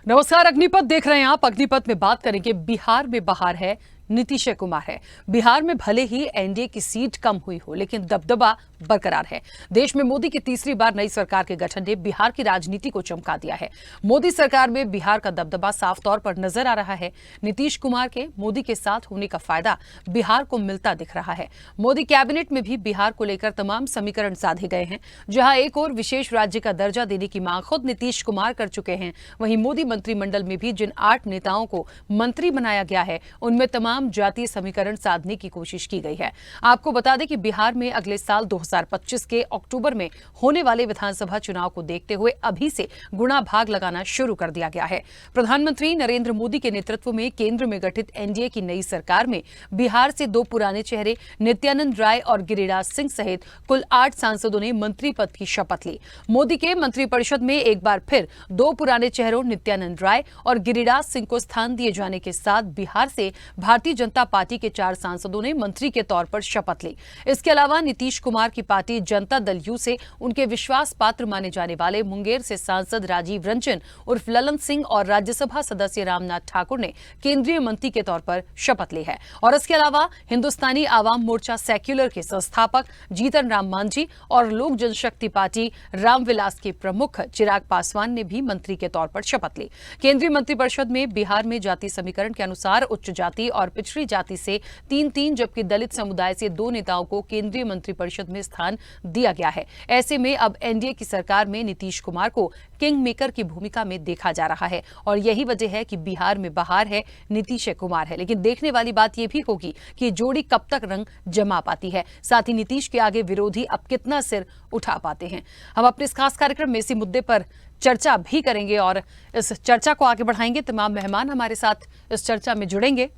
नमस्कार, अग्निपथ देख रहे हैं आप। अग्निपथ में बात करेंगे बिहार में बहार है, नीतीश कुमार है। बिहार में भले ही एनडीए की सीट कम हुई हो, लेकिन दबदबा बरकरार है। देश में मोदी की तीसरी बार नई सरकार के गठन ने बिहार की राजनीति को चमका दिया है। मोदी सरकार में बिहार का दबदबा साफ तौर पर नजर आ रहा है। नीतीश कुमार के मोदी के साथ होने का फायदा बिहार को मिलता दिख रहा है। मोदी कैबिनेट में भी बिहार को लेकर तमाम समीकरण साधे गए हैं। जहां एक और विशेष राज्य का दर्जा देने की मांग खुद नीतीश कुमार कर चुके हैं, वहीं मोदी मंत्रिमंडल में भी जिन 8 नेताओं को मंत्री बनाया गया है, उनमें तमाम जातीय समीकरण साधने की कोशिश की गई है। आपको बता दें कि बिहार में अगले साल 2025 के अक्टूबर में होने वाले विधानसभा चुनाव को देखते हुए अभी से गुणा भाग लगाना शुरू कर दिया गया है। प्रधानमंत्री नरेंद्र मोदी के नेतृत्व में केंद्र में गठित एनडीए की नई सरकार में बिहार से 2 पुराने चेहरे नित्यानंद राय और गिरिराज सिंह सहित कुल 8 सांसदों ने मंत्री पद की शपथ ली। मोदी के मंत्रिपरिषद में एक बार फिर 2 पुराने चेहरों नित्यानंद राय और गिरिराज सिंह को स्थान दिए जाने के साथ बिहार से भारतीय जनता पार्टी के 4 सांसदों ने मंत्री के तौर पर शपथ ली। इसके अलावा नीतीश कुमार की पार्टी जनता दल यू से उनके विश्वास पात्र माने जाने वाले मुंगेर से सांसद राजीव रंजन उर्फ ललन सिंह और राज्यसभा सदस्य रामनाथ ठाकुर ने केंद्रीय मंत्री के तौर पर शपथ ली है। और इसके अलावा हिंदुस्तानी आवाम मोर्चा सेक्युलर के संस्थापक जीतन राम मांझी और लोक जनशक्ति पार्टी रामविलास के प्रमुख चिराग पासवान ने भी मंत्री के तौर पर शपथ ली। केंद्रीय मंत्रिपरिषद में बिहार में जाति समीकरण के अनुसार उच्च जाति और पिछड़ी जाति से 3-3 जबकि दलित समुदाय से 2 नेताओं को केंद्रीय मंत्रिपरिषद में स्थान दिया गया है। ऐसे में अब एनडीए की सरकार में नीतीश कुमार को किंग मेकर की भूमिका में देखा जा रहा है और यही वजह है कि बिहार में बहार है, नीतीश कुमार है। लेकिन देखने वाली बात यह भी होगी कि जोड़ी कब तक रंग जमा पाती है, साथ ही नीतीश के आगे विरोधी अब कितना सिर उठा पाते हैं। हम अपने इस खास कार्यक्रम में इसी मुद्दे पर चर्चा भी करेंगे और इस चर्चा को आगे बढ़ाएंगे। तमाम मेहमान हमारे साथ इस चर्चा में जुड़ेंगे।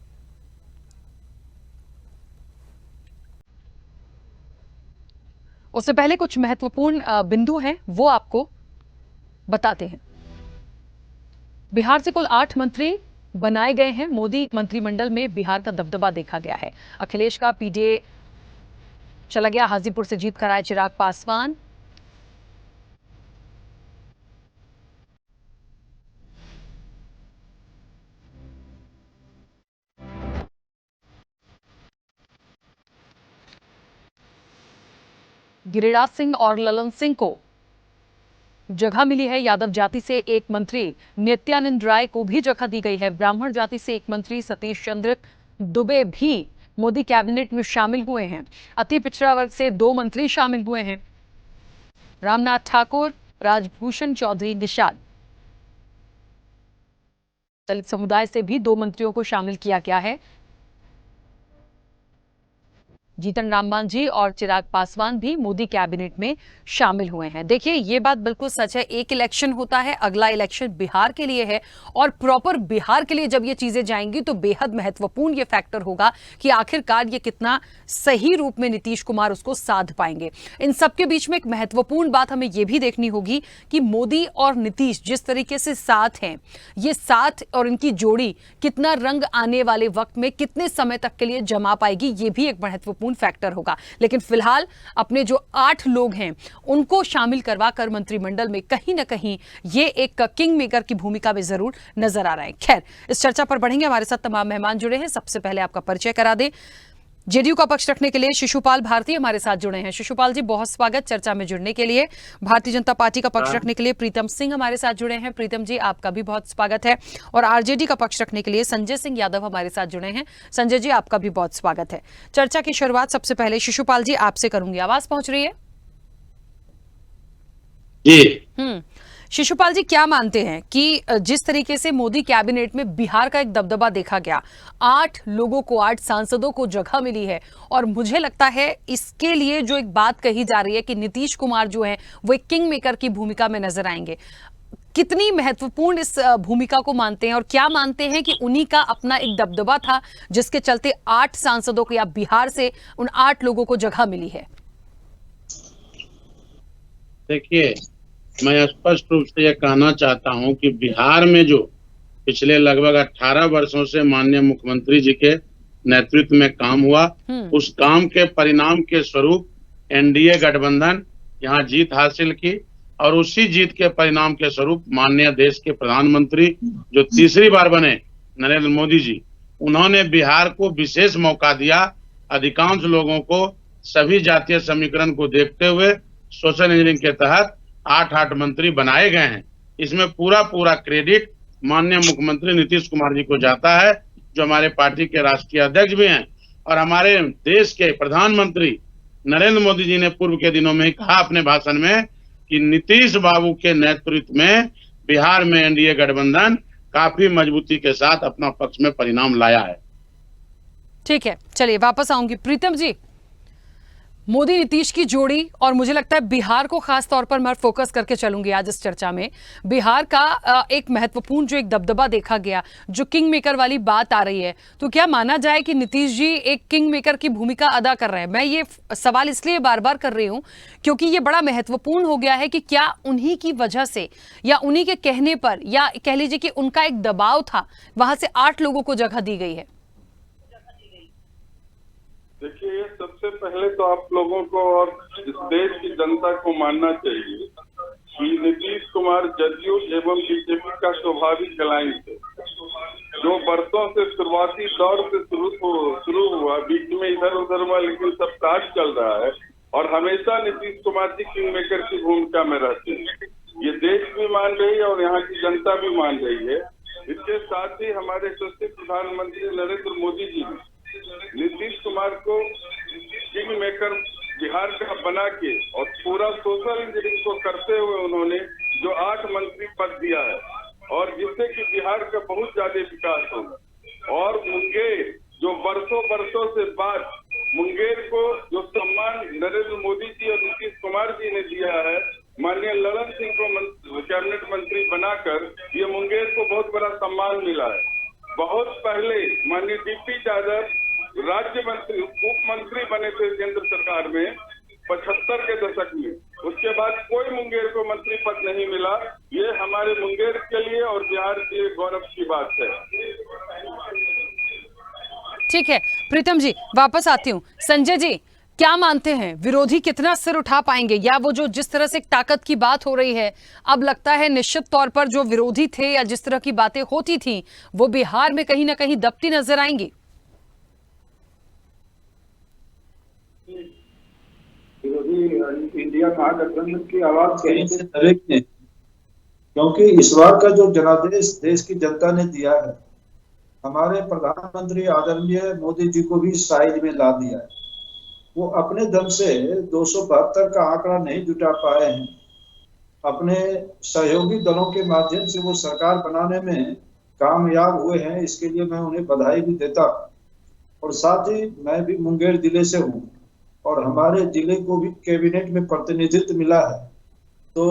उससे पहले कुछ महत्वपूर्ण बिंदु हैं, वो आपको बताते हैं। बिहार से कुल 8 मंत्री बनाए गए हैं। मोदी मंत्रिमंडल में बिहार का दबदबा देखा गया है। अखिलेश का पीडीए चला गया, हाजीपुर से जीत कर आए चिराग पासवान। गिरिराज सिंह और ललन सिंह को जगह मिली है। यादव जाति से एक मंत्री नित्यानंद राय को भी जगह दी गई है। ब्राह्मण जाति से एक मंत्री सतीश चंद्र दुबे भी मोदी कैबिनेट में शामिल हुए हैं। अति पिछड़ा वर्ग से 2 मंत्री शामिल हुए हैं, रामनाथ ठाकुर, राजभूषण चौधरी निषाद। दलित समुदाय से भी 2 मंत्रियों को शामिल किया गया है। जीतन राम मांझी और चिराग पासवान भी मोदी कैबिनेट में शामिल हुए हैं। देखिए, ये बात बिल्कुल सच है। एक इलेक्शन होता है, अगला इलेक्शन बिहार के लिए है और प्रॉपर बिहार के लिए जब ये चीजें जाएंगी तो बेहद महत्वपूर्ण ये फैक्टर होगा कि आखिरकार ये कितना सही रूप में नीतीश कुमार उसको साध पाएंगे। इन सबके बीच में एक महत्वपूर्ण बात हमें यह भी देखनी होगी कि मोदी और नीतीश जिस तरीके से साथ हैं, ये साथ और इनकी जोड़ी कितना रंग आने वाले वक्त में कितने समय तक के लिए जमा पाएगी, ये भी एक महत्वपूर्ण फैक्टर होगा। लेकिन फिलहाल अपने जो 8 लोग हैं उनको शामिल करवाकर मंत्रिमंडल में कहीं ना कहीं ये एक किंग मेकर की भूमिका में जरूर नजर आ रहा है। खैर, इस चर्चा पर बढ़ेंगे। हमारे साथ तमाम मेहमान जुड़े हैं। सबसे पहले आपका परिचय करा दें। जेडीयू का पक्ष रखने के लिए शिशुपाल भारती हमारे साथ जुड़े हैं। शिशुपाल जी, बहुत स्वागत चर्चा में जुड़ने के लिए। भारतीय जनता पार्टी का पक्ष रखने के लिए प्रीतम सिंह हमारे साथ जुड़े हैं। प्रीतम जी, आपका भी बहुत स्वागत है। और आरजेडी का पक्ष रखने के लिए संजय सिंह यादव हमारे साथ जुड़े हैं। संजय जी, आपका भी बहुत स्वागत है। चर्चा की शुरुआत सबसे पहले शिशुपाल जी आपसे करूंगी। आवाज पहुंच रही है जी? शिशुपाल जी, क्या मानते हैं कि जिस तरीके से मोदी कैबिनेट में बिहार का एक दबदबा देखा गया, 8 लोगों को, 8 सांसदों को जगह मिली है और मुझे लगता है इसके लिए जो एक बात कही जा रही है कि नीतीश कुमार जो है वो एक किंग मेकर की भूमिका में नजर आएंगे, कितनी महत्वपूर्ण इस भूमिका को मानते हैं और क्या मानते हैं कि उन्हीं का अपना एक दबदबा था जिसके चलते 8 सांसदों को या बिहार से उन 8 लोगों को जगह मिली है? देखिए, मैं स्पष्ट रूप से यह कहना चाहता हूं कि बिहार में जो पिछले लगभग 18 वर्षों से माननीय मुख्यमंत्री जी के नेतृत्व में काम हुआ, उस काम के परिणाम के स्वरूप एनडीए गठबंधन यहाँ जीत हासिल की और उसी जीत के परिणाम के स्वरूप माननीय देश के प्रधानमंत्री जो तीसरी बार बने नरेंद्र मोदी जी, उन्होंने बिहार को विशेष मौका दिया। अधिकांश लोगों को सभी जातीय समीकरण को देखते हुए सोशल इंजीनियरिंग के तहत 8 मंत्री बनाए गए हैं। इसमें पूरा क्रेडिट माननीय मुख्यमंत्री नीतीश कुमार जी को जाता है, जो हमारे पार्टी के राष्ट्रीय अध्यक्ष भी हैं। और हमारे देश के प्रधानमंत्री नरेंद्र मोदी जी ने पूर्व के दिनों में कहा अपने भाषण में कि नीतीश बाबू के नेतृत्व में बिहार में एनडीए गठबंधन काफी मजबूती के साथ अपना पक्ष में परिणाम लाया है। ठीक है, चलिए वापस आऊंगी। प्रीतम जी, मोदी नीतीश की जोड़ी, और मुझे लगता है बिहार को खास तौर पर मैं फोकस करके चलूंगी आज इस चर्चा में। बिहार का एक महत्वपूर्ण जो एक दबदबा देखा गया, जो किंग मेकर वाली बात आ रही है, तो क्या माना जाए कि नीतीश जी एक किंग मेकर की भूमिका अदा कर रहे हैं? मैं ये सवाल इसलिए बार बार कर रही हूं क्योंकि ये बड़ा महत्वपूर्ण हो गया है कि क्या उन्हीं की वजह से या उन्हीं के कहने पर, या कह लीजिए कि उनका एक दबाव था, वहां से 8 लोगों को जगह दी गई है? देखिए, सबसे पहले तो आप लोगों को और इस देश की जनता को मानना चाहिए कि नीतीश कुमार जदयू एवं बीजेपी का स्वाभाविक अलायंस है, जो बरसों से शुरुआती दौर से शुरू हुआ, बीच में इधर उधर हुआ, लेकिन सब साथ चल रहा है। और हमेशा नीतीश कुमार जी किंग मेकर की भूमिका में रहते हैं। ये देश भी मान रही है और यहाँ की जनता भी मान रही है। इसके साथ ही हमारे यशस्वी प्रधानमंत्री नरेंद्र मोदी जी नीतीश कुमार को किंग मेकर बिहार का बना के और पूरा सोशल इंजीनियरिंग को करते हुए उन्होंने जो 8 मंत्री पद दिया है, और जिससे कि बिहार का बहुत ज्यादा विकास होगा। और मुंगेर जो बरसों से बाद मुंगेर को जो सम्मान नरेंद्र मोदी जी और नीतीश कुमार जी ने दिया है, माननीय ललन सिंह को कैबिनेट मंत्री बनाकर, ये मुंगेर को बहुत बड़ा सम्मान मिला है। बहुत पहले माननीय डीपी यादव राज्य मंत्री उप मंत्री बने थे केंद्र सरकार में 75 के दशक में। उसके बाद कोई मुंगेर को मंत्री पद नहीं मिला। ये हमारे मुंगेर के लिए और बिहार के लिए गौरव की बात है। ठीक है प्रीतम जी, वापस आती हूँ। संजय जी, क्या मानते हैं विरोधी कितना सिर उठा पाएंगे, या वो जो जिस तरह से एक ताकत की बात हो रही है, अब लगता है निश्चित तौर पर जो विरोधी थे या जिस तरह की बातें होती थी वो बिहार में कहीं ना कहीं दबती नजर आएंगी? विरोधी इंडिया महागठबंधन की आवाज कहीं से दबेगी नहीं, क्योंकि इस बार का जो जनादेश देश की जनता ने दिया है, हमारे प्रधानमंत्री आदरणीय मोदी जी को भी साइड में ला दिया है। वो अपने दम से 272 का आंकड़ा नहीं जुटा पाए हैं। अपने सहयोगी दलों के माध्यम से वो सरकार बनाने में कामयाब हुए हैं, इसके लिए मैं उन्हें बधाई भी देता हूँ। और साथ ही मैं भी मुंगेर जिले से हूँ और हमारे जिले को भी कैबिनेट में प्रतिनिधित्व मिला है। तो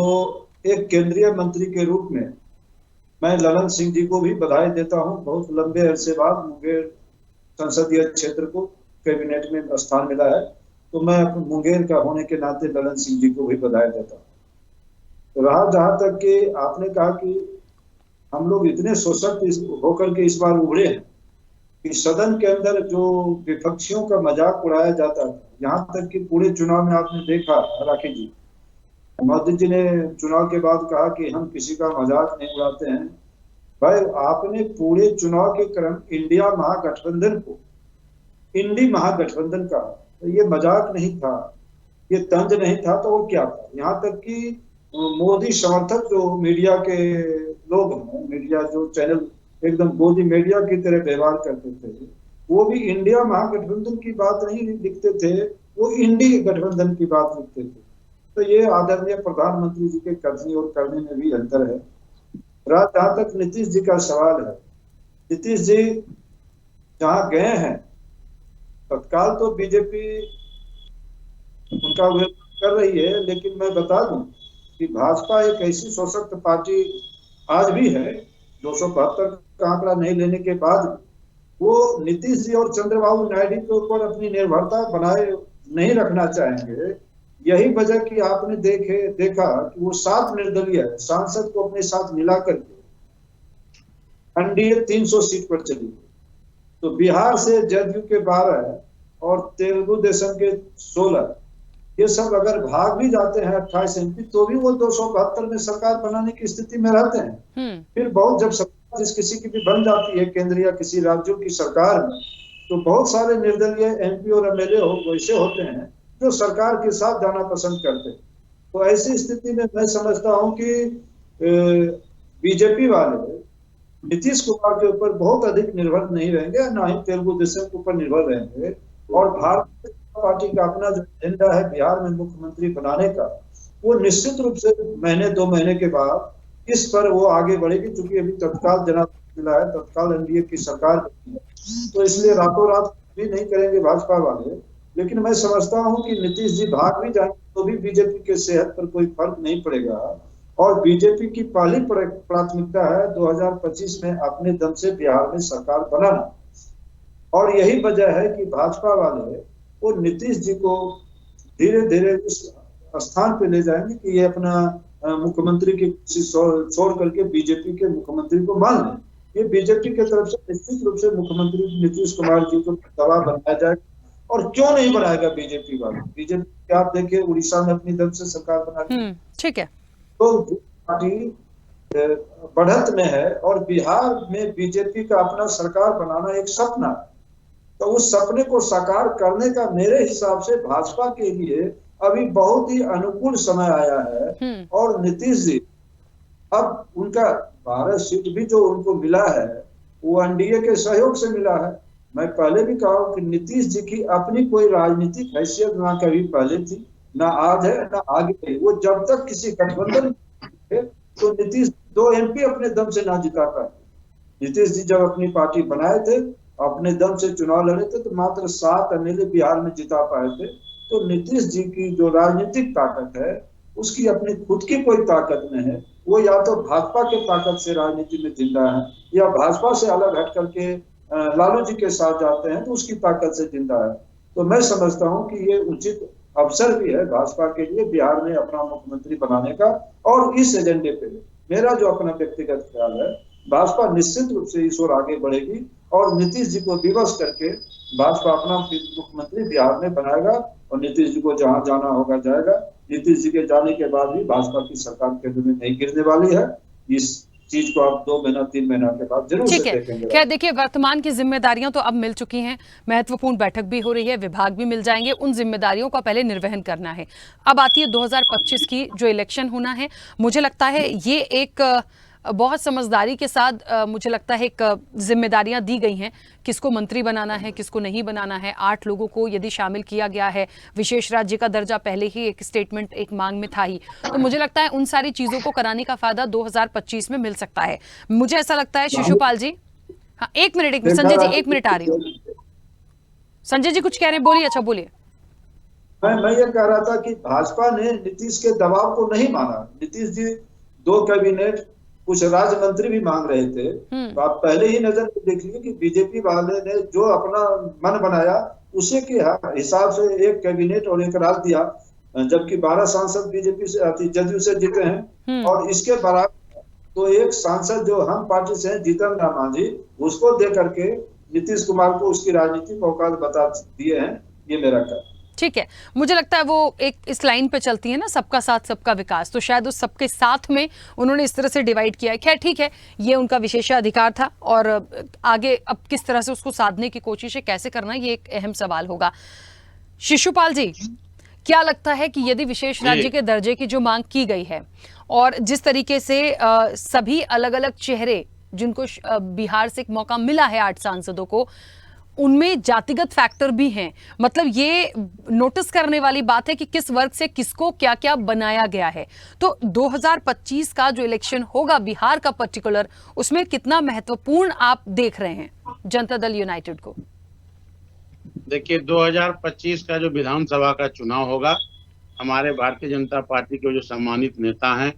एक केंद्रीय मंत्री के रूप में मैं ललन सिंह जी को भी बधाई देता हूँ। बहुत लंबे अरसे बाद मुंगेर संसदीय क्षेत्र को कैबिनेट में स्थान मिला है, तो मैं मुंगेर का होने के नाते ललन सिंह जी को भी बधाई देता हूँ। तो रहा जहां तक कि आपने कहा कि हम लोग इतने सशक्त होकर के इस बार उभरे हैं कि सदन के अंदर जो विपक्षियों का मजाक उड़ाया जाता था, यहाँ तक कि पूरे चुनाव में आपने देखा राखी जी, मोदी जी ने चुनाव के बाद कहा कि हम किसी का मजाक नहीं उड़ाते हैं। भाई, आपने पूरे चुनाव के क्रम इंडिया महागठबंधन को इंडी महागठबंधन कहा, तो ये मजाक नहीं था, ये तंज नहीं था, तो वो क्या था? यहाँ तक कि मोदी समर्थक जो मीडिया के लोग हैं, मीडिया जो चैनल एकदम मोदी मीडिया की तरह व्यवहार करते थे, वो भी इंडिया महागठबंधन की बात नहीं लिखते थे, वो इंडी गठबंधन की बात लिखते थे। तो ये आदरणीय प्रधानमंत्री जी के कथनी और करने में भी अंतर है। जहां तक नीतीश जी का सवाल है, नीतीश जी जहां गए हैं, तत्काल तो बीजेपी उनका विरोध कर रही है, लेकिन मैं बता दूं कि भाजपा एक ऐसी सशक्त पार्टी आज भी है, 272 का आंकड़ा नहीं लेने के बाद वो नीतीश जी और चंद्रबाबू नायडू के ऊपर अपनी निर्भरता बनाए नहीं रखना चाहेंगे। यही वजह कि आपने देखा कि वो 7 निर्दलीय सांसद को अपने साथ मिला करके एनडीए 300 सीट पर चली। तो बिहार से जदयू के 12 और तेलुगु देशम के 16, ये सब अगर भाग भी जाते हैं 28 MP, तो भी वो 272 में सरकार बनाने की स्थिति में रहते हैं। फिर बहुत जब सरकार जिस किसी की भी बन जाती है केंद्र या किसी राज्यों की सरकार में, तो बहुत सारे निर्दलीय MP और MLA वैसे होते हैं जो सरकार के साथ जाना पसंद करते हैं। तो ऐसी स्थिति में मैं समझता हूं कि बीजेपी वाले नीतीश कुमार के ऊपर बहुत अधिक निर्भर नहीं रहेंगे, ना ही तेलुगु देशम के ऊपर निर्भर रहेंगे। और भारतीय जनता पार्टी का अपना जो एजेंडा है बिहार में मुख्यमंत्री बनाने का, वो निश्चित रूप से महीने 2 महीने के बाद इस पर वो आगे बढ़ेगी, क्योंकि अभी तत्काल जनादेश मिला है, तत्काल NDA की सरकार बनी है, तो इसलिए रातों रात भी नहीं करेंगे भाजपा वाले। लेकिन मैं समझता हूं कि नीतीश जी भाग भी जाएंगे तो भी बीजेपी के सेहत पर कोई फर्क नहीं पड़ेगा। और बीजेपी की पहली प्राथमिकता है 2025 में अपने दम से बिहार में सरकार बनाना। और यही वजह है कि भाजपा वाले वो नीतीश जी को धीरे धीरे उस स्थान पे ले जाएंगे कि ये अपना मुख्यमंत्री की कुर्सी छोड़ करके बीजेपी के मुख्यमंत्री को मान लें। ये बीजेपी की तरफ से निश्चित रूप से मुख्यमंत्री नीतीश कुमार जी को दबाव बनाया जाएगा। और क्यों नहीं बनाएगा बीजेपी वाले? बीजेपी आप देखिए उड़ीसा में अपनी दम से सरकार बना ली, ठीक है। तो पार्टी बढ़त में है और बिहार में बीजेपी का अपना सरकार बनाना एक सपना है। तो उस सपने को साकार करने का मेरे हिसाब से भाजपा के लिए अभी बहुत ही अनुकूल समय आया है। और नीतीश जी अब उनका 12 सीट भी जो उनको मिला है वो NDA के सहयोग से मिला है। मैं पहले भी कहा कि नीतीश जी की अपनी कोई राजनीतिक हैसियत ना कभी पहले थी, ना आज है, ना आगे है। वो जब तक किसी गठबंधन तो नीतीश 2 MP अपने दम से ना जिता पाए। नीतीश जी जब अपनी पार्टी बनाए थे, अपने दम से चुनाव लड़े थे, तो मात्र 7 MLA बिहार में जिता पाए थे। तो नीतीश जी की जो राजनीतिक ताकत है उसकी अपनी खुद की कोई ताकत नहीं है। वो या तो भाजपा के ताकत से राजनीति में जिंदा है, या भाजपा से अलग हट करके लालू जी के साथ जाते हैं तो उसकी ताकत से जिंदा है। तो मैं समझता हूं कि ये उचित अवसर भी है भाजपा के लिए बिहार में अपना मुख्यमंत्री बनाने का। और इस एजेंडे पे मेरा जो अपना व्यक्तिगत ख्याल है, भाजपा निश्चित रूप से इस ओर आगे बढ़ेगी और नीतीश जी को विवश करके भाजपा अपना मुख्यमंत्री बिहार में बनाएगा। और नीतीश जी को जहां जाना होगा जाएगा। नीतीश जी के जाने के बाद भी भाजपा की सरकार केंद्र में नहीं गिरने वाली है। इस चीज को आप 2 महीना 3 महीना के बाद जरूर से देखेंगे। क्या देखिए, वर्तमान की जिम्मेदारियां तो अब मिल चुकी हैं, महत्वपूर्ण बैठक भी हो रही है, विभाग भी मिल जाएंगे, उन जिम्मेदारियों का पहले निर्वहन करना है। अब आती है 2025 की जो इलेक्शन होना है। मुझे लगता है ये एक बहुत समझदारी के साथ मुझे लगता है एक जिम्मेदारियां दी गई हैं, किसको मंत्री बनाना है, किसको नहीं बनाना है। 8 लोगों को यदि शामिल किया गया है, विशेष राज्य का दर्जा पहले ही एक स्टेटमेंट एक मांग में था ही, तो मुझे लगता है उन सारी चीजों को कराने का फायदा 2025 में मिल सकता है। मुझे ऐसा लगता है। शिशुपाल जी, हाँ, एक मिनट संजय जी, 1 मिनट आ रही हूँ। संजय जी कुछ कह रहे हैं, बोलिए। अच्छा बोलिए। मैं ये कह रहा था कि भाजपा ने नीतीश के दबाव को नहीं माना। नीतीश जी 2 कैबिनेट, कुछ राज्य मंत्री भी मांग रहे थे। तो आप पहले ही नजर में देख लीजिए कि बीजेपी वाले ने जो अपना मन बनाया उसी के हिसाब से 1 कैबिनेट और 1 राज्य दिया, जबकि 12 सांसद बीजेपी से जदयू से जीते हैं। और इसके बराबर तो 1 सांसद जो हम पार्टी से हैं, जीतन राम मांझी, उसको दे करके नीतीश कुमार को उसकी राजनीतिक औकात बता दिए हैं। ये मेरा कहना। ठीक है, मुझे लगता है वो एक इस लाइन पे चलती है ना, सबका साथ सबका विकास, तो शायद उस सबके साथ में उन्होंने इस तरह से डिवाइड किया है। खैर ठीक है, ये उनका विशेषाधिकार था और आगे अब किस तरह से उसको साधने की कोशिश है, कैसे करना, ये एक अहम सवाल होगा। शिशुपाल जी, क्या लगता है कि यदि विशेष राज्य के दर्जे की जो मांग की गई है और जिस तरीके से सभी अलग अलग चेहरे जिनको बिहार से एक मौका मिला है 8 सांसदों को, उनमें जातिगत फैक्टर भी हैं, मतलब ये नोटिस करने वाली बात है कि किस वर्ग से किसको क्या क्या बनाया गया है। तो 2025 का जो इलेक्शन होगा बिहार का पर्टिकुलर, उसमें कितना महत्वपूर्ण आप देख रहे हैं जनता दल यूनाइटेड को? देखिए, 2025 का जो विधानसभा का चुनाव होगा, हमारे भारतीय जनता पार्टी के जो सम्मानित नेता हैं,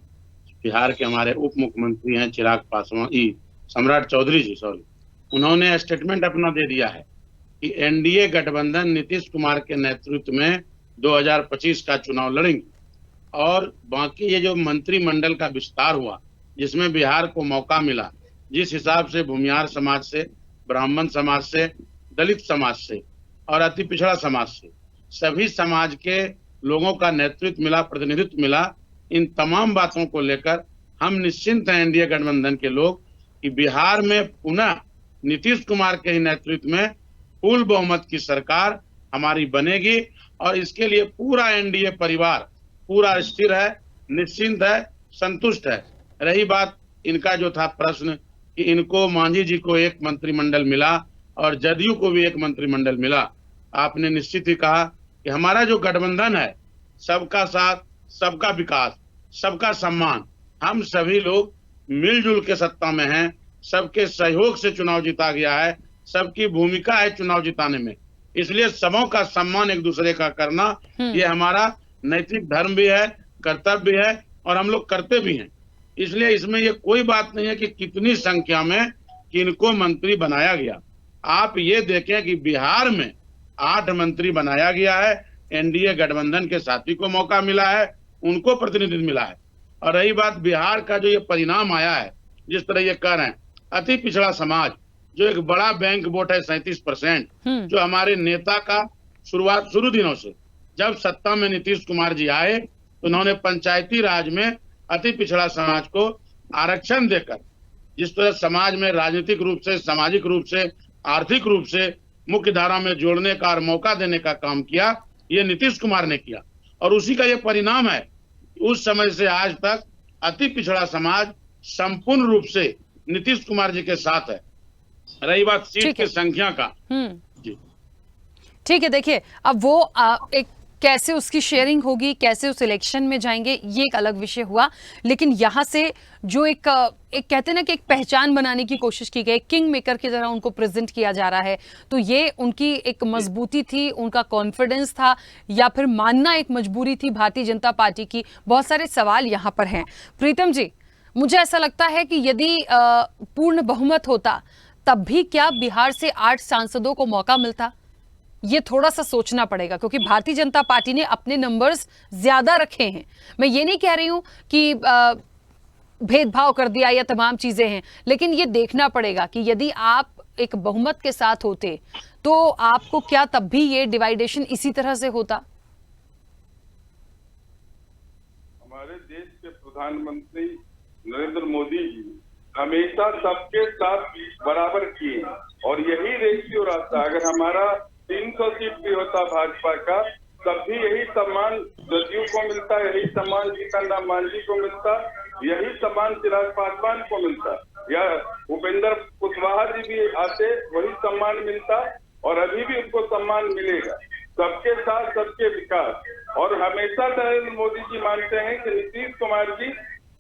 बिहार के हमारे उप मुख्यमंत्री हैं चिराग पासवान, सम्राट चौधरी जी, उन्होंने स्टेटमेंट अपना दे दिया है कि NDA गठबंधन नीतीश कुमार के नेतृत्व में 2025 का चुनाव लड़ेंगे। और बाकी ये जो मंत्रिमंडल का विस्तार हुआ, जिसमें बिहार को मौका मिला, जिस हिसाब से भूमिहार समाज से, ब्राह्मण समाज से, दलित समाज से और अति पिछड़ा समाज से, सभी समाज के लोगों का नेतृत्व मिला, प्रतिनिधित्व मिला, इन तमाम बातों को लेकर हम निश्चिंत हैं एनडीए गठबंधन के लोग कि बिहार में पुनः नीतीश कुमार के ही नेतृत्व में फुल बहुमत की सरकार हमारी बनेगी और इसके लिए पूरा एनडीए परिवार पूरा स्थिर है, निश्चिंत है, संतुष्ट है। रही बात इनका जो था प्रश्न कि इनको मांझी जी को एक मंत्रिमंडल मिला और जदयू को भी एक मंत्रिमंडल मिला, आपने निश्चित ही कहा कि हमारा जो गठबंधन है सबका साथ, सबका विकास, सबका सम्मान, हम सभी लोग मिलजुल के सत्ता में हैं, सबके सहयोग से चुनाव जीता गया है, सबकी भूमिका है चुनाव जिताने में, इसलिए सबों का सम्मान एक दूसरे का करना ये हमारा नैतिक धर्म भी है, कर्तव्य भी है और हम लोग करते भी हैं। इसलिए इसमें ये कोई बात नहीं है कि कितनी संख्या में किनको मंत्री बनाया गया। आप ये देखें कि बिहार में 8 मंत्री बनाया गया है, एनडीए गठबंधन के साथी को मौका मिला है, उनको प्रतिनिधित्व मिला है। और रही बात बिहार का जो ये परिणाम आया है, जिस तरह ये कह रहे हैं, अति पिछड़ा समाज जो एक बड़ा बैंक वोट है 37%, जो हमारे नेता का शुरू दिनों से जब सत्ता में नीतीश कुमार जी आए तो उन्होंने पंचायती राज में अति पिछड़ा समाज को आरक्षण देकर जिस तरह समाज में राजनीतिक रूप से, सामाजिक रूप से, आर्थिक रूप से मुख्य धारा में जोड़ने का और मौका देने का काम किया, ये नीतीश कुमार ने किया और उसी का ये परिणाम है। उस समय से आज तक अति पिछड़ा समाज संपूर्ण रूप से नीतीश कुमार जी के साथ है। रही बात सीट की संख्या का, जी ठीक है, देखिए अब वो एक कैसे उसकी शेयरिंग होगी, कैसे उस इलेक्शन में जाएंगे, ये एक अलग विषय हुआ। लेकिन यहाँ से जो एक कहते हैं ना कि एक पहचान बनाने की कोशिश की गई, किंग मेकर की तरह उनको प्रेजेंट किया जा रहा है, तो ये उनकी एक मजबूती थी, उनका कॉन्फिडेंस था या फिर मानना एक मजबूरी थी भारतीय जनता पार्टी की? बहुत सारे सवाल यहाँ पर हैं। प्रीतम जी, मुझे ऐसा लगता है कि यदि पूर्ण बहुमत होता तब भी क्या बिहार से 8 सांसदों को मौका मिलता? ये थोड़ा सा सोचना पड़ेगा, क्योंकि भारतीय जनता पार्टी ने अपने नंबर्स ज्यादा रखे हैं। मैं ये नहीं कह रही हूं कि भेदभाव कर दिया या तमाम चीजें हैं, लेकिन ये देखना पड़ेगा कि यदि आप एक बहुमत के साथ होते तो आपको क्या तब भी ये डिवाइडेशन इसी तरह से होता? हमारे देश के प्रधानमंत्री नरेंद्र मोदी जी हमेशा सबके साथ बराबर किए और यही रेशियो रहता। अगर हमारा 300 सीट भी होता भाजपा का, तब भी यही सम्मान जदयू को मिलता, यही सम्मान जीतन राम मांझी को मिलता, यही सम्मान चिराग पासवान को मिलता, या उपेंद्र कुशवाहा जी भी आते वही सम्मान मिलता और अभी भी उनको सम्मान मिलेगा। सबके साथ सबके विकास। और हमेशा नरेंद्र मोदी जी मानते हैं कि नीतीश कुमार जी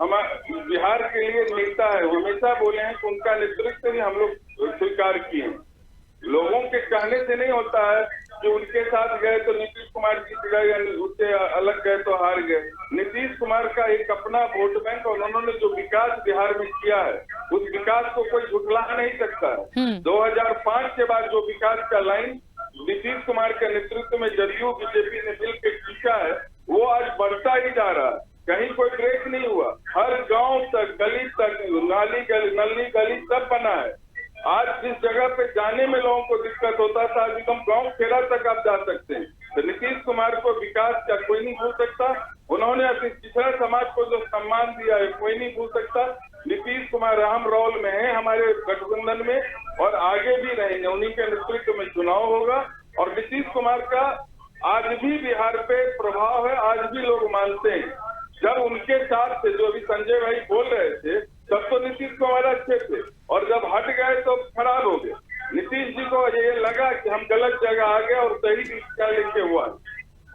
हमारे बिहार के लिए नेता है, हमेशा बोले हैं कि उनका नेतृत्व भी हम लोग स्वीकार किए हैं। लोगों के कहने से नहीं होता है कि उनके साथ गए तो नीतीश कुमार जीत गए या उससे अलग गए तो हार गए। नीतीश कुमार का एक अपना वोट बैंक और उन्होंने जो विकास बिहार में किया है उस विकास को कोई झुठला नहीं सकता है। 2005 के बाद जो विकास का लाइन नीतीश कुमार के नेतृत्व में जदयू बीजेपी ने मिलकर खींचा है वो आज बढ़ता ही जा रहा है, कहीं कोई ब्रेक नहीं हुआ। हर गांव तक, गली तक, नली गली सब बना है। आज जिस जगह पे जाने में लोगों को दिक्कत होता था, आज एकदम गांव खेड़ा तक आप जा सकते हैं। तो नीतीश कुमार को विकास का कोई नहीं भूल सकता। उन्होंने अपने पिछड़ा समाज को जो सम्मान दिया है कोई नहीं भूल सकता। नीतीश कुमार अहम रोल में है हमारे गठबंधन में और आगे भी रहेंगे। उन्हीं के नेतृत्व में चुनाव होगा और नीतीश कुमार का आज भी बिहार पे प्रभाव है, आज भी लोग मानते हैं। जब उनके साथ थे, जो अभी संजय भाई बोल रहे थे, तब तो नीतीश कुमार अच्छे थे और जब हट गए तो खराब हो गए। नीतीश जी को ये लगा कि हम गलत जगह आ गए और सही दिशा लेके हुआ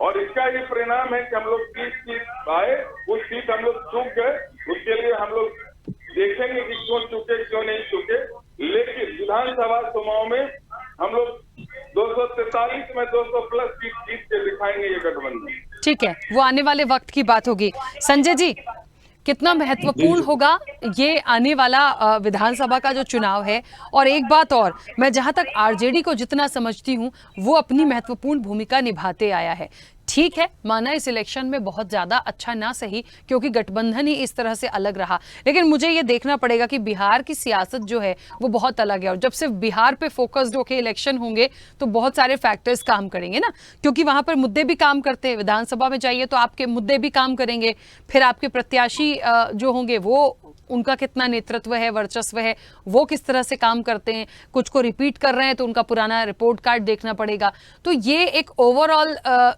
और इसका ये परिणाम है कि हम लोग 30 सीट आए, उस सीट हम लोग चूक गए। उसके लिए हम लोग देखेंगे कि क्यों चुके क्यों नहीं चुके, लेकिन विधानसभा चुनाव में हम लोग 243 में 200 प्लस सीट जीत के दिखाएंगे ये गठबंधन। ठीक है, वो आने वाले वक्त की बात होगी। संजय जी, कितना महत्वपूर्ण होगा ये आने वाला विधानसभा का जो चुनाव है? और एक बात और, मैं जहां तक आरजेडी को जितना समझती हूं वो अपनी महत्वपूर्ण भूमिका निभाते आया है। ठीक है, माना इस इलेक्शन में बहुत ज्यादा अच्छा ना सही, क्योंकि गठबंधन ही इस तरह से अलग रहा, लेकिन मुझे ये देखना पड़ेगा कि बिहार की सियासत जो है वो बहुत अलग है, और जब सिर्फ बिहार पे फोकस्ड होकर इलेक्शन होंगे तो बहुत सारे फैक्टर्स काम करेंगे ना, क्योंकि वहां पर मुद्दे भी काम करते हैं। विधानसभा में जाइए तो आपके मुद्दे भी काम करेंगे, फिर आपके प्रत्याशी जो होंगे वो उनका कितना नेतृत्व है, वर्चस्व है, वो किस तरह से काम करते हैं, कुछ को रिपीट कर रहे हैं तो उनका पुराना रिपोर्ट कार्ड देखना पड़ेगा। तो ये एक ओवरऑल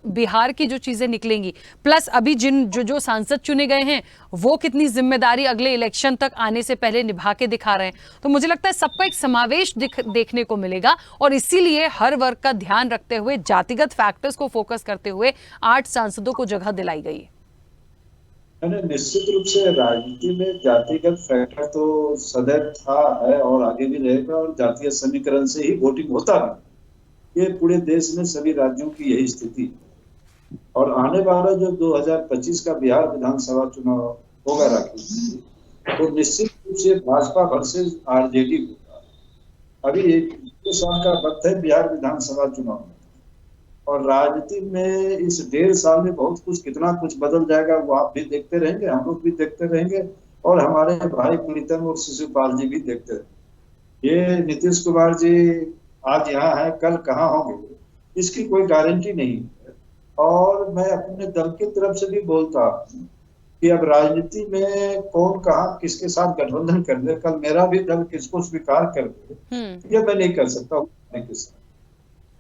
बिहार की जो चीजें निकलेंगी, प्लस अभी जो सांसद चुने गए हैं वो कितनी जिम्मेदारी अगले इलेक्शन तक आने से पहले निभा के दिखा रहे हैं, तो मुझे लगता है सबका एक समावेश देखने को मिलेगा। और इसीलिए हर वर्ग का ध्यान रखते हुए, जातिगत फैक्टर्स को फोकस करते हुए 8 सांसदों को जगह दिलाई गई है। निश्चित रूप से राजनीति में जातिगत फैक्टर तो सदैव था, है और आगे भी रहेगा, और जातीय समीकरण से ही वोटिंग होता है। ये पूरे देश में सभी राज्यों की यही स्थिति है। और आने वाला जो 2025 का बिहार विधानसभा चुनाव होगा राखी, तो निश्चित रूप से भाजपा वर्सेस आरजेडी होगा। अभी 1 साल का वक्त है बिहार विधानसभा चुनाव में, और राजनीति में इस 1.5 साल में बहुत कुछ, कितना कुछ बदल जाएगा वो आप भी देखते रहेंगे, हम लोग भी देखते रहेंगे, और हमारे भाई प्रीतम और शिशुपाल जी भी देखते रहेंगे। ये नीतीश कुमार जी आज यहाँ है, कल कहाँ होंगे इसकी कोई गारंटी नहीं है। और मैं अपने दल की तरफ से भी बोलता हूँ कि अब राजनीति में कौन कहाँ किसके साथ गठबंधन कर ले, कल मेरा भी दल किसको स्वीकार कर ले, ये मैं नहीं कर सकता हूँ।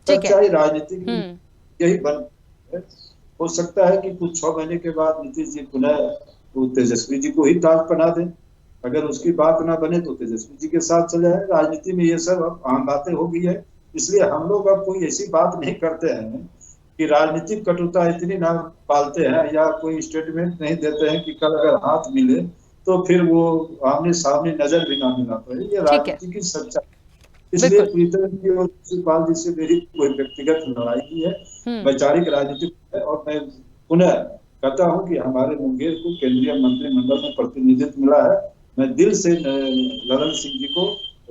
सच्चाई राजनीति की यही बन है। हो सकता है कि कुछ 6 महीने के बाद नीतीश जी पुनः तो तेजस्वी जी को ही ताज पहना दें, अगर उसकी बात ना बने तो तेजस्वी जी के साथ चले जाए। राजनीति में ये सब अब आम बातें हो गई है, इसलिए हम लोग अब कोई ऐसी बात नहीं करते हैं कि राजनीतिक कटुता इतनी ना पालते हैं, या कोई स्टेटमेंट नहीं देते हैं कि कल अगर हाथ मिले तो फिर वो आमने सामने नजर भी ना मिला पाए। ये राजनीति की सच्चाई। इसलिए प्रीतम जी और शिशुपाल जी से मेरी कोई व्यक्तिगत लड़ाई नहीं है, वैचारिक राजनीति है। और मैं पुनः कहता हूं कि हमारे मुंगेर को केंद्रीय मंत्रिमंडल में प्रतिनिधित्व मिला है। मैं दिल से ललन सिंह जी को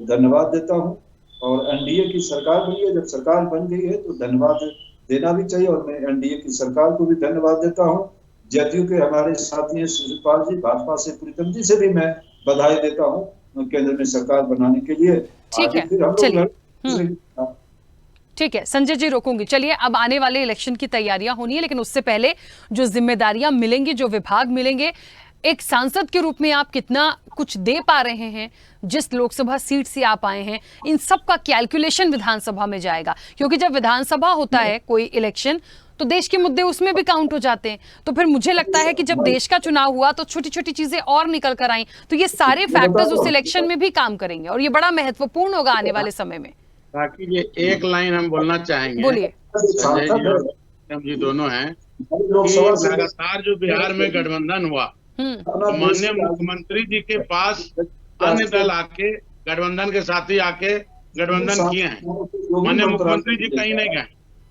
धन्यवाद देता हूं, और एनडीए की सरकार बनी है, जब सरकार बन गई है तो धन्यवाद देना भी चाहिए, और मैं एनडीए की सरकार को भी धन्यवाद देता हूँ। जदयू के हमारे साथी हैं शिशुपाल जी, भाजपा से प्रीतम जी से भी मैं बधाई देता हूँ केंद्र में सरकार बनाने के लिए। ठीक है, चलिए ठीक है संजय जी, रोकूंगी। चलिए, अब आने वाले इलेक्शन की तैयारियां होनी है, लेकिन उससे पहले जो जिम्मेदारियां मिलेंगी, जो विभाग मिलेंगे, एक सांसद के रूप में आप कितना कुछ दे पा रहे हैं, जिस लोकसभा सीट से आप आए हैं, इन सब का कैलकुलेशन विधानसभा में जाएगा, क्योंकि जब विधानसभा होता है कोई इलेक्शन तो देश के मुद्दे उसमें भी काउंट हो जाते हैं। तो फिर मुझे लगता है कि जब देश का चुनाव हुआ तो छोटी छोटी चीजें और निकल कर आई, तो ये सारे फैक्टर्स उस इलेक्शन में भी काम करेंगे, और ये बड़ा महत्वपूर्ण होगा आने वाले समय में। बाकी ये एक लाइन हम बोलना चाहेंगे, बोलिए। संजय जी और प्रीतम जी दोनों हैं कि लगातार जो बिहार में गठबंधन हुआ, माननीय मुख्यमंत्री जी के पास अन्य दल आके, गठबंधन के साथी आके गठबंधन किए हैं। माननीय मुख्यमंत्री जी कहीं नहीं गए,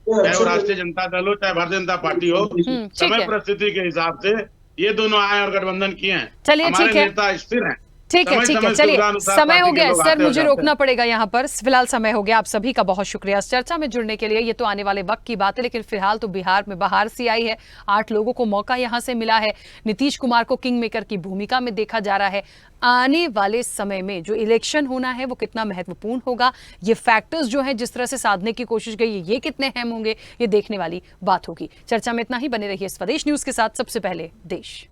चाहे वो राष्ट्रीय जनता दल हो, चाहे भारतीय जनता पार्टी हो, समय परिस्थिति के हिसाब से ये दोनों आए और गठबंधन किए हैं। चलिए, हमारे नेता स्थिर हैं। ठीक है, चलिए, समय हो गया सर, मुझे रोकना पड़ेगा यहाँ पर, फिलहाल समय हो गया। आप सभी का बहुत शुक्रिया इस चर्चा में जुड़ने के लिए। ये तो आने वाले वक्त की बात है, लेकिन फिलहाल तो बिहार में बाहर से आई है, 8 लोगों को मौका यहाँ से मिला है। नीतीश कुमार को किंग मेकर की भूमिका में देखा जा रहा है। आने वाले समय में जो इलेक्शन होना है वो कितना महत्वपूर्ण होगा, ये फैक्टर्स जो है जिस तरह से साधने की कोशिश गई है, ये कितने अहम होंगे, ये देखने वाली बात होगी। चर्चा में इतना ही, बने रहिए स्वदेश न्यूज के साथ। सबसे पहले देश।